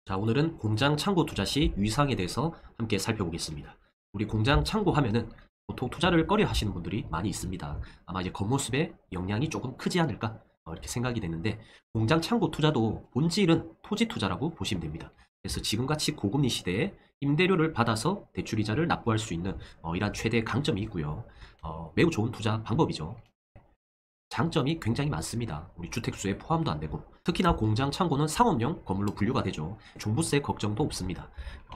자, 오늘은 공장 창고 투자 시 유의사항에 대해서 함께 살펴보겠습니다. 우리 공장 창고 하면은 보통 투자를 꺼려 하시는 분들이 많이 있습니다. 아마 이제 겉모습에 영향이 조금 크지 않을까 이렇게 생각이 되는데, 공장 창고 투자도 본질은 토지 투자라고 보시면 됩니다. 그래서 지금같이 고금리 시대에 임대료를 받아서 대출이자를 납부할 수 있는 이러한 최대 강점이 있고요. 매우 좋은 투자 방법이죠. 장점이 굉장히 많습니다. 우리 주택수에 포함도 안 되고, 특히나 공장 창고는 상업용 건물로 분류가 되죠. 종부세 걱정도 없습니다.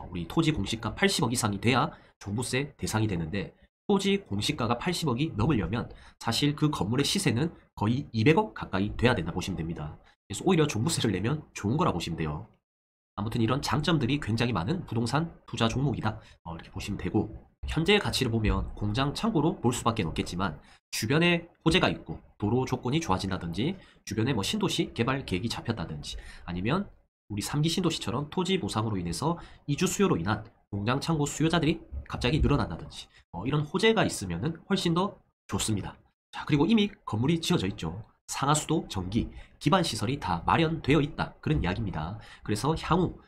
우리 토지 공시가 80억 이상이 돼야 종부세 대상이 되는데, 토지 공시가가 80억이 넘으려면 사실 그 건물의 시세는 거의 200억 가까이 돼야 된다 보시면 됩니다. 그래서 오히려 종부세를 내면 좋은 거라 보시면 돼요. 아무튼 이런 장점들이 굉장히 많은 부동산 투자 종목이다 이렇게 보시면 되고, 현재의 가치를 보면 공장 창고로 볼 수밖에 없겠지만, 주변에 호재가 있고 도로 조건이 좋아진다든지, 주변에 뭐 신도시 개발 계획이 잡혔다든지, 아니면 우리 3기 신도시처럼 토지 보상으로 인해서 이주 수요로 인한 공장 창고 수요자들이 갑자기 늘어난다든지, 이런 호재가 있으면 훨씬 더 좋습니다. 자, 그리고 이미 건물이 지어져 있죠. 상하수도, 전기, 기반 시설이 다 마련되어 있다, 그런 이야기입니다. 그래서 향후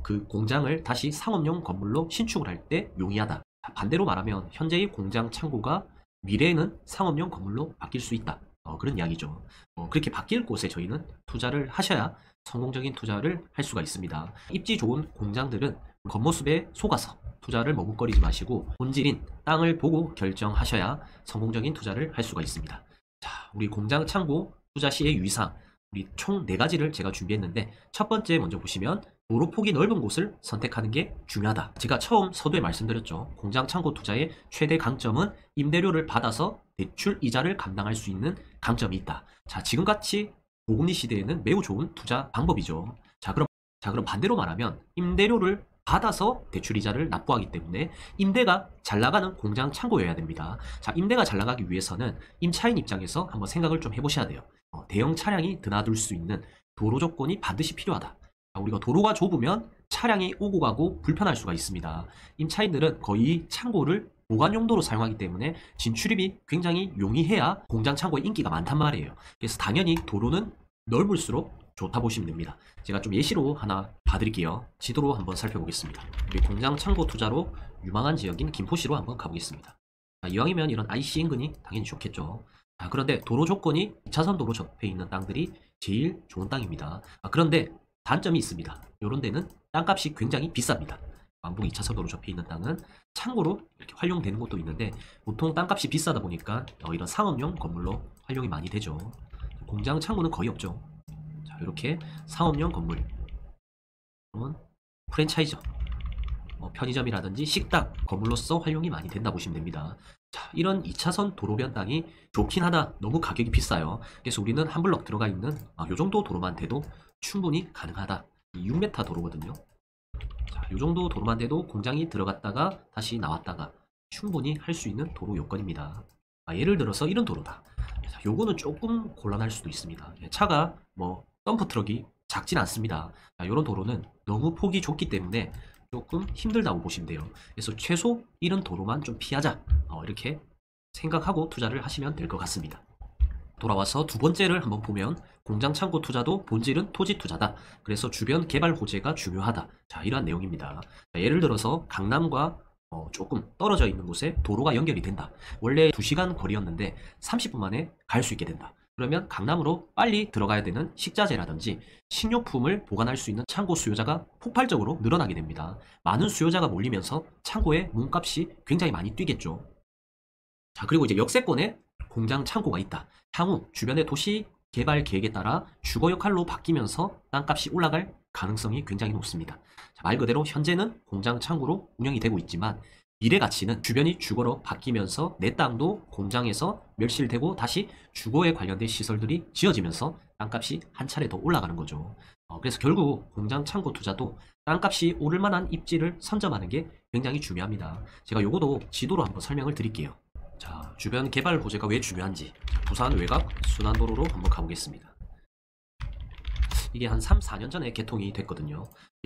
그 공장을 다시 상업용 건물로 신축을 할 때 용이하다. 반대로 말하면 현재의 공장 창고가 미래에는 상업용 건물로 바뀔 수 있다, 그런 이야기죠. 그렇게 바뀔 곳에 저희는 투자를 하셔야 성공적인 투자를 할 수가 있습니다. 입지 좋은 공장들은 겉모습에 속아서 투자를 머뭇거리지 마시고 본질인 땅을 보고 결정하셔야 성공적인 투자를 할 수가 있습니다. 자, 우리 공장 창고 투자 시의 유의사항, 우리 총 4가지를 제가 준비했는데, 첫 번째 먼저 보시면 도로폭이 넓은 곳을 선택하는 게 중요하다. 제가 처음 서두에 말씀드렸죠. 공장 창고 투자의 최대 강점은 임대료를 받아서 대출 이자를 감당할 수 있는 강점이 있다. 자, 지금같이 고금리 시대에는 매우 좋은 투자 방법이죠. 자 그럼 반대로 말하면 임대료를 받아서 대출 이자를 납부하기 때문에 임대가 잘 나가는 공장 창고여야 됩니다. 자, 임대가 잘 나가기 위해서는 임차인 입장에서 한번 생각을 좀 해보셔야 돼요. 대형 차량이 드나들 수 있는 도로 조건이 반드시 필요하다. 우리가 도로가 좁으면 차량이 오고 가고 불편할 수가 있습니다. 임차인들은 거의 창고를 보관 용도로 사용하기 때문에 진출입이 굉장히 용이해야 공장 창고의 인기가 많단 말이에요. 그래서 당연히 도로는 넓을수록 좋다 보시면 됩니다. 제가 좀 예시로 하나 봐드릴게요. 지도로 한번 살펴보겠습니다. 우리 공장 창고 투자로 유망한 지역인 김포시로 한번 가보겠습니다. 자, 이왕이면 이런 IC 인근이 당연히 좋겠죠. 자, 그런데 도로 조건이 2차선 도로 접해 있는 땅들이 제일 좋은 땅입니다. 그런데 단점이 있습니다. 이런 데는 땅값이 굉장히 비쌉니다. 왕복 2차선 도로 접해 있는 땅은 창고로 이렇게 활용되는 곳도 있는데, 보통 땅값이 비싸다 보니까 이런 상업용 건물로 활용이 많이 되죠. 공장 창고는 거의 없죠. 자, 이렇게 상업용 건물, 프랜차이저, 편의점이라든지 식당, 건물로서 활용이 많이 된다 보시면 됩니다. 자, 이런 2차선 도로변 땅이 좋긴 하나 너무 가격이 비싸요. 그래서 우리는 한 블럭 들어가 있는 요 정도 도로만 돼도 충분히 가능하다. 6m 도로거든요. 자, 요 정도 도로만 돼도 공장이 들어갔다가 다시 나왔다가 충분히 할 수 있는 도로 요건입니다. 예를 들어서 이런 도로다. 자, 요거는 조금 곤란할 수도 있습니다. 차가 뭐 덤프트럭이 작진 않습니다. 자, 요런 도로는 너무 폭이 좁기 때문에 조금 힘들다고 보시면 돼요. 그래서 최소 이런 도로만 좀 피하자, 이렇게 생각하고 투자를 하시면 될 것 같습니다. 돌아와서 두 번째를 한번 보면, 공장 창고 투자도 본질은 토지 투자다. 그래서 주변 개발 호재가 중요하다. 자, 이러한 내용입니다. 자, 예를 들어서 강남과 조금 떨어져 있는 곳에 도로가 연결이 된다. 원래 2시간 거리였는데 30분 만에 갈 수 있게 된다. 그러면 강남으로 빨리 들어가야 되는 식자재라든지 식료품을 보관할 수 있는 창고 수요자가 폭발적으로 늘어나게 됩니다. 많은 수요자가 몰리면서 창고의 몸값이 굉장히 많이 뛰겠죠. 자, 그리고 이제 역세권에 공장 창고가 있다. 향후 주변의 도시 개발 계획에 따라 주거 역할로 바뀌면서 땅값이 올라갈 가능성이 굉장히 높습니다. 자, 말 그대로 현재는 공장 창고로 운영이 되고 있지만, 미래 가치는 주변이 주거로 바뀌면서 내 땅도 공장에서 멸실되고 다시 주거에 관련된 시설들이 지어지면서 땅값이 한 차례 더 올라가는 거죠. 그래서 결국 공장 창고 투자도 땅값이 오를 만한 입지를 선점하는 게 굉장히 중요합니다. 제가 요거도 지도로 한번 설명을 드릴게요. 자, 주변 개발 호재가 왜 중요한지, 부산 외곽 순환도로로 한번 가보겠습니다. 이게 한 3, 4년 전에 개통이 됐거든요.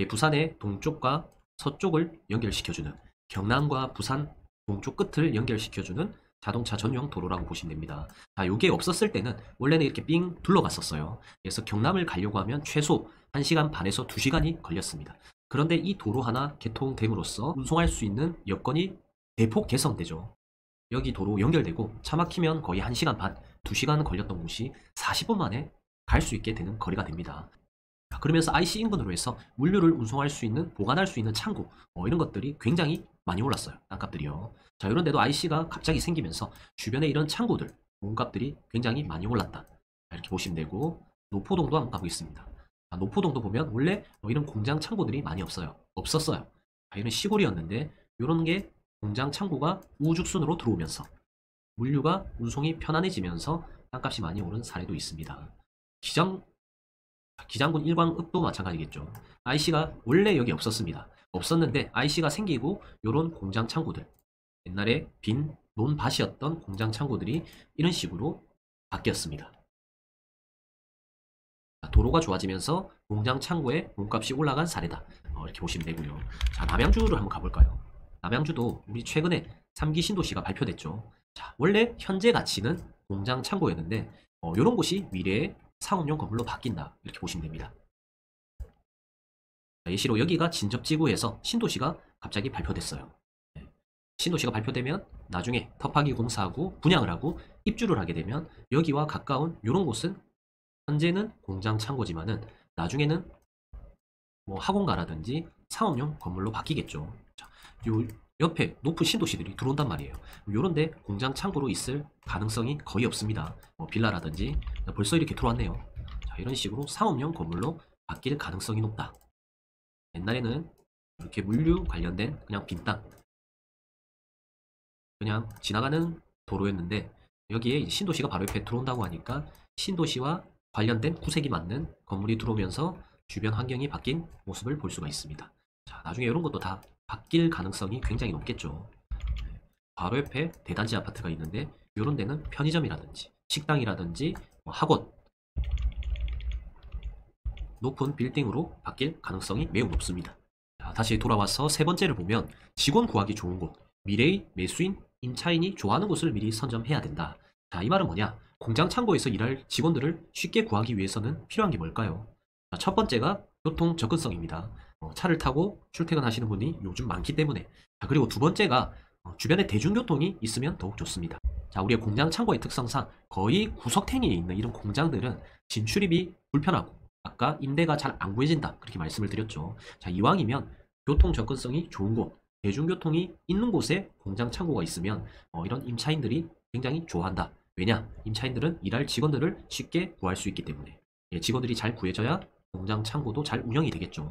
부산의 동쪽과 서쪽을 연결시켜주는, 경남과 부산 동쪽 끝을 연결시켜주는 자동차 전용 도로라고 보시면 됩니다. 자, 요게 없었을 때는 원래는 이렇게 삥 둘러갔었어요. 그래서 경남을 가려고 하면 최소 1시간 반에서 2시간이 걸렸습니다. 그런데 이 도로 하나 개통됨으로써 운송할 수 있는 여건이 대폭 개선되죠. 여기 도로 연결되고 차 막히면 거의 1시간 반, 2시간 걸렸던 곳이 40분 만에 갈 수 있게 되는 거리가 됩니다. 그러면서 IC 인근으로 해서 물류를 운송할 수 있는, 보관할 수 있는 창고, 이런 것들이 굉장히 많이 올랐어요. 땅값들이요. 자, 이런 데도 IC가 갑자기 생기면서 주변에 이런 창고들, 몸값들이 굉장히 많이 올랐다. 이렇게 보시면 되고, 노포동도 한번 가보겠습니다. 자, 노포동도 보면 원래 이런 공장 창고들이 많이 없었어요. 자, 이런 시골이었는데 이런 게 공장 창고가 우죽순으로 들어오면서 물류가 운송이 편안해지면서 땅값이 많이 오른 사례도 있습니다. 기장군 일광읍도 마찬가지겠죠. IC가 원래 여기 없었습니다. 없었는데 IC가 생기고 이런 공장 창고들, 옛날에 빈 논밭이었던 공장 창고들이 이런 식으로 바뀌었습니다. 도로가 좋아지면서 공장 창고의 몸값이 올라간 사례다. 이렇게 보시면 되고요. 자, 남양주를 한번 가볼까요? 남양주도 우리 최근에 3기 신도시가 발표됐죠. 자, 원래 현재 가치는 공장 창고였는데 이런 곳이 미래의 상업용 건물로 바뀐다. 이렇게 보시면 됩니다. 자, 예시로 여기가 진접지구에서 신도시가 갑자기 발표됐어요. 신도시가 발표되면 나중에 터파기 공사하고 분양을 하고 입주를 하게 되면 여기와 가까운 이런 곳은 현재는 공장 창고지만은 나중에는 뭐 학원가라든지 상업용 건물로 바뀌겠죠. 자, 요 옆에 높은 신도시들이 들어온단 말이에요. 요런데 공장 창고로 있을 가능성이 거의 없습니다. 빌라라든지 벌써 이렇게 들어왔네요. 자, 이런 식으로 상업용 건물로 바뀔 가능성이 높다. 옛날에는 이렇게 물류 관련된 그냥 빈 땅, 그냥 지나가는 도로였는데 여기에 신도시가 바로 옆에 들어온다고 하니까 신도시와 관련된 구색이 맞는 건물이 들어오면서 주변 환경이 바뀐 모습을 볼 수가 있습니다. 자, 나중에 이런 것도 다 바뀔 가능성이 굉장히 높겠죠. 바로 옆에 대단지 아파트가 있는데 이런 데는 편의점이라든지 식당이라든지 학원, 높은 빌딩으로 바뀔 가능성이 매우 높습니다. 자, 다시 돌아와서 세 번째를 보면 직원 구하기 좋은 곳, 미래의 매수인, 임차인이 좋아하는 곳을 미리 선점해야 된다. 자, 이 말은 뭐냐? 공장 창고에서 일할 직원들을 쉽게 구하기 위해서는 필요한 게 뭘까요? 자, 첫 번째가 교통 접근성입니다. 차를 타고 출퇴근하시는 분이 요즘 많기 때문에. 자, 그리고 두 번째가 주변에 대중교통이 있으면 더욱 좋습니다. 자, 우리의 공장 창고의 특성상 거의 구석탱이에 있는 이런 공장들은 진출입이 불편하고 아까 임대가 잘 안 구해진다 그렇게 말씀을 드렸죠. 자, 이왕이면 교통 접근성이 좋은 곳, 대중교통이 있는 곳에 공장 창고가 있으면 이런 임차인들이 굉장히 좋아한다. 왜냐? 임차인들은 일할 직원들을 쉽게 구할 수 있기 때문에. 직원들이 잘 구해져야 공장 창고도 잘 운영이 되겠죠.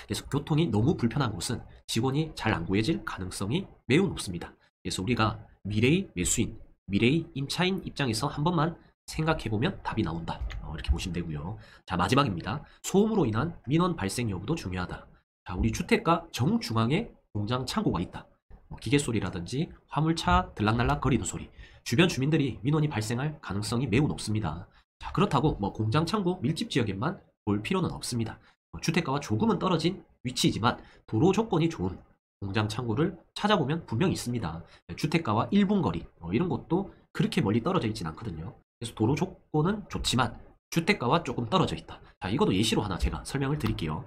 그래서 교통이 너무 불편한 곳은 직원이 잘 안 구해질 가능성이 매우 높습니다. 그래서 우리가 미래의 매수인, 미래의 임차인 입장에서 한 번만 생각해보면 답이 나온다. 이렇게 보시면 되고요. 자, 마지막입니다. 소음으로 인한 민원 발생 여부도 중요하다. 자, 우리 주택가 정중앙에 공장 창고가 있다. 기계 소리라든지 화물차 들락날락 거리는 소리, 주변 주민들이 민원이 발생할 가능성이 매우 높습니다. 자, 그렇다고 공장 창고 밀집 지역에만 볼 필요는 없습니다. 주택가와 조금은 떨어진 위치이지만 도로 조건이 좋은 공장 창고를 찾아보면 분명히 있습니다. 주택가와 1분 거리 이런 것도 그렇게 멀리 떨어져 있진 않거든요. 그래서 도로 조건은 좋지만 주택가와 조금 떨어져 있다. 자, 이것도 예시로 하나 제가 설명을 드릴게요.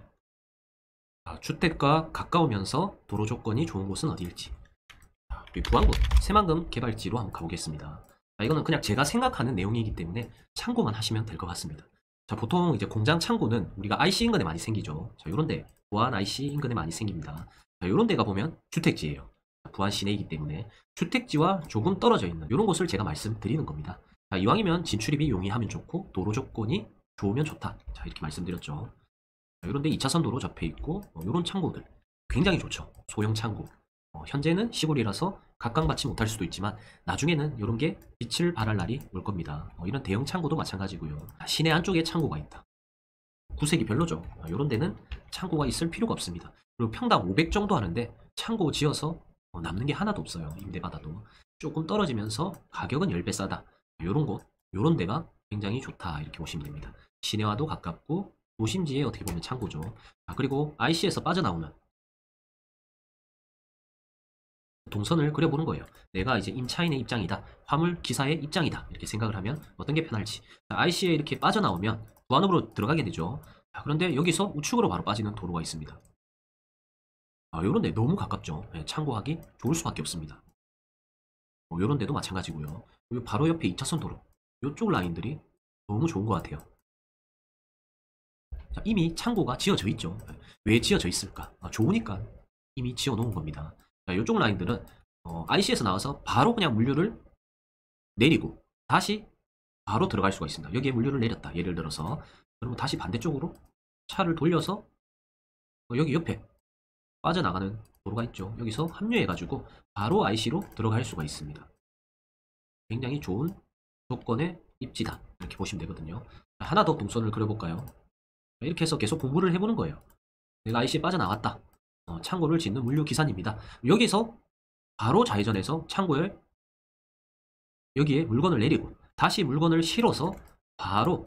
주택가 가까우면서 도로 조건이 좋은 곳은 어디일지. 우리 부안군 새만금 개발지로 한번 가보겠습니다. 자, 이거는 그냥 제가 생각하는 내용이기 때문에 참고만 하시면 될 것 같습니다. 자, 보통 이제 공장 창고는 우리가 IC 인근에 많이 생기죠. 자, 요런데 부안 IC 인근에 많이 생깁니다. 자, 요런 데가 보면 주택지예요. 부안 시내이기 때문에 주택지와 조금 떨어져 있는 이런 곳을 제가 말씀드리는 겁니다. 자, 이왕이면 진출입이 용이하면 좋고 도로 조건이 좋으면 좋다. 자, 이렇게 말씀드렸죠. 자, 요런데 2차선 도로 접해 있고 요런 창고들 굉장히 좋죠. 소형 창고. 현재는 시골이라서 각광받지 못할 수도 있지만 나중에는 이런 게 빛을 발할 날이 올 겁니다. 이런 대형 창고도 마찬가지고요. 시내 안쪽에 창고가 있다. 구색이 별로죠. 이런 데는 창고가 있을 필요가 없습니다. 그리고 평당 500 정도 하는데 창고 지어서 남는 게 하나도 없어요. 임대받아도. 조금 떨어지면서 가격은 10배 싸다. 이런 곳, 이런 데가 굉장히 좋다. 이렇게 보시면 됩니다. 시내와도 가깝고 도심지에 어떻게 보면 창고죠. 그리고 IC에서 빠져나오면 동선을 그려보는 거예요. 내가 이제 임차인의 입장이다. 화물 기사의 입장이다. 이렇게 생각을 하면 어떤 게 편할지. IC에 이렇게 빠져나오면 부안읍으로 들어가게 되죠. 자, 그런데 여기서 우측으로 바로 빠지는 도로가 있습니다. 요런 데 너무 가깝죠. 예, 참고하기 좋을 수밖에 없습니다. 요런 데도 마찬가지고요. 요 바로 옆에 2차선 도로. 요쪽 라인들이 너무 좋은 것 같아요. 자, 이미 창고가 지어져 있죠. 예, 왜 지어져 있을까? 좋으니까 이미 지어 놓은 겁니다. 자, 요쪽 라인들은 IC에서 나와서 바로 그냥 물류를 내리고 다시 바로 들어갈 수가 있습니다. 여기에 물류를 내렸다. 예를 들어서 그러면 다시 반대쪽으로 차를 돌려서 여기 옆에 빠져나가는 도로가 있죠. 여기서 합류해가지고 바로 IC로 들어갈 수가 있습니다. 굉장히 좋은 조건의 입지다. 이렇게 보시면 되거든요. 하나 더 동선을 그려볼까요? 이렇게 해서 계속 공부를 해보는 거예요. 내가 IC에 빠져나왔다. 창고를 짓는 물류 기사입니다. 여기서 바로 좌회전해서 창고에 여기에 물건을 내리고 다시 물건을 실어서 바로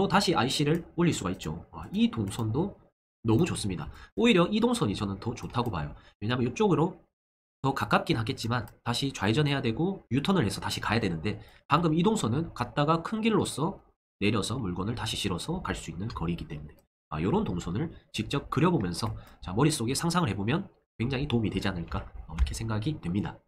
다시 IC를 올릴 수가 있죠. 이 동선도 너무 좋습니다. 오히려 이 동선이 저는 더 좋다고 봐요. 왜냐하면 이쪽으로 더 가깝긴 하겠지만 다시 좌회전해야 되고 유턴을 해서 다시 가야 되는데 방금 이 동선은 갔다가 큰 길로서 내려서 물건을 다시 실어서 갈 수 있는 거리이기 때문에 이런 동선을 직접 그려보면서 자, 머릿속에 상상을 해보면 굉장히 도움이 되지 않을까 이렇게 생각이 됩니다.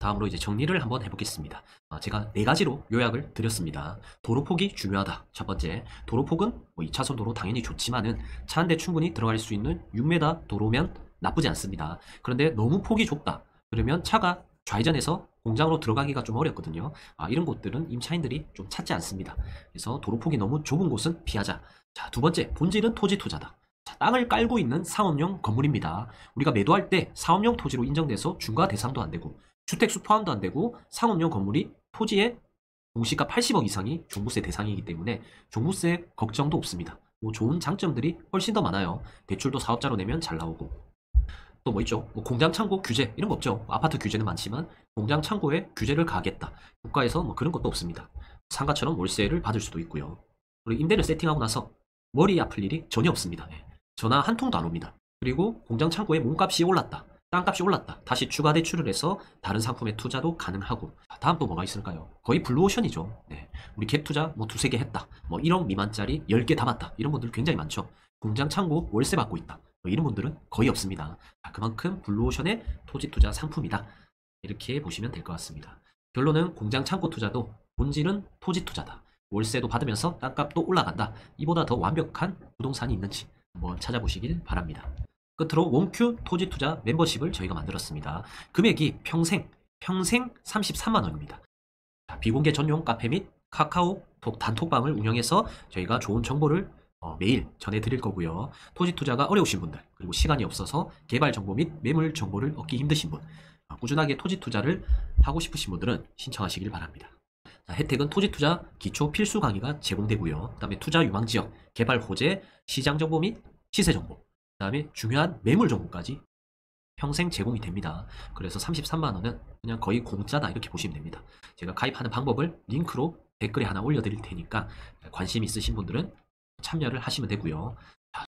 다음으로 이제 정리를 한번 해보겠습니다. 제가 4가지로 요약을 드렸습니다. 도로폭이 중요하다. 첫 번째, 도로폭은 뭐 2차선 도로 당연히 좋지만은 차 한 대 충분히 들어갈 수 있는 6m 도로면 나쁘지 않습니다. 그런데 너무 폭이 좁다. 그러면 차가 좌회전해서 공장으로 들어가기가 좀 어렵거든요. 이런 곳들은 임차인들이 좀 찾지 않습니다. 그래서 도로폭이 너무 좁은 곳은 피하자. 자, 두 번째, 본질은 토지 투자다. 자, 땅을 깔고 있는 상업용 건물입니다. 우리가 매도할 때 사업용 토지로 인정돼서 중과 대상도 안 되고 주택수 포함도 안 되고 상업용 건물이 토지의 공시가 80억 이상이 종부세 대상이기 때문에 종부세 걱정도 없습니다. 뭐 좋은 장점들이 훨씬 더 많아요. 대출도 사업자로 내면 잘 나오고 또 뭐 있죠? 뭐 공장 창고 규제 이런 거 없죠. 아파트 규제는 많지만 공장 창고에 규제를 가하겠다. 국가에서 뭐 그런 것도 없습니다. 상가처럼 월세를 받을 수도 있고요. 그리고 임대를 세팅하고 나서 머리 아플 일이 전혀 없습니다. 전화 한 통도 안 옵니다. 그리고 공장 창고에 몸값이 올랐다. 땅값이 올랐다. 다시 추가 대출을 해서 다른 상품에 투자도 가능하고 다음 또 뭐가 있을까요? 거의 블루오션이죠. 네. 우리 갭 투자 뭐 두세 개 했다. 뭐 1억 미만짜리 10개 담았다. 이런 분들 굉장히 많죠. 공장 창고 월세 받고 있다. 뭐 이런 분들은 거의 없습니다. 그만큼 블루오션의 토지 투자 상품이다. 이렇게 보시면 될 것 같습니다. 결론은 공장 창고 투자도 본질은 토지 투자다. 월세도 받으면서 땅값도 올라간다. 이보다 더 완벽한 부동산이 있는지 한번 찾아보시길 바랍니다. 끝으로 원큐 토지 투자 멤버십을 저희가 만들었습니다. 금액이 평생 33만원입니다. 비공개 전용 카페 및 카카오톡 단톡방을 운영해서 저희가 좋은 정보를 매일 전해드릴 거고요. 토지 투자가 어려우신 분들 그리고 시간이 없어서 개발 정보 및 매물 정보를 얻기 힘드신 분 꾸준하게 토지 투자를 하고 싶으신 분들은 신청하시길 바랍니다. 혜택은 토지 투자 기초 필수 강의가 제공되고요. 그 다음에 투자 유망 지역, 개발 호재, 시장 정보 및 시세 정보, 그 다음에 중요한 매물 정보까지 평생 제공이 됩니다. 그래서 33만원은 그냥 거의 공짜다 이렇게 보시면 됩니다. 제가 가입하는 방법을 링크로 댓글에 하나 올려드릴 테니까 관심 있으신 분들은 참여를 하시면 되고요.